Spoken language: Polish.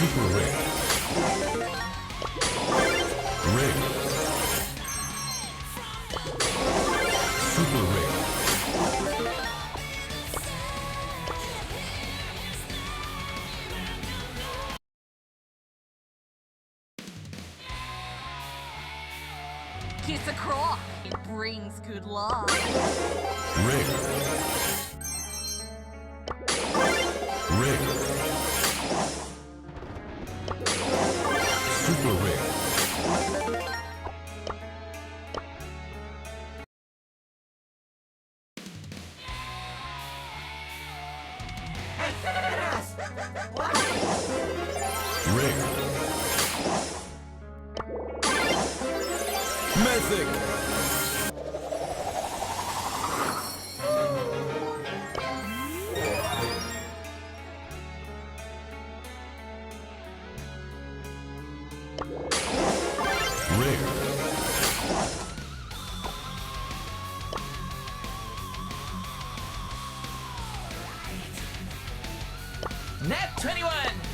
Super rare. Rare. Super rare. Kiss a croc. It brings good luck. Rare. Rare. Super rare. Rare. Mythic. Rare. Net 21!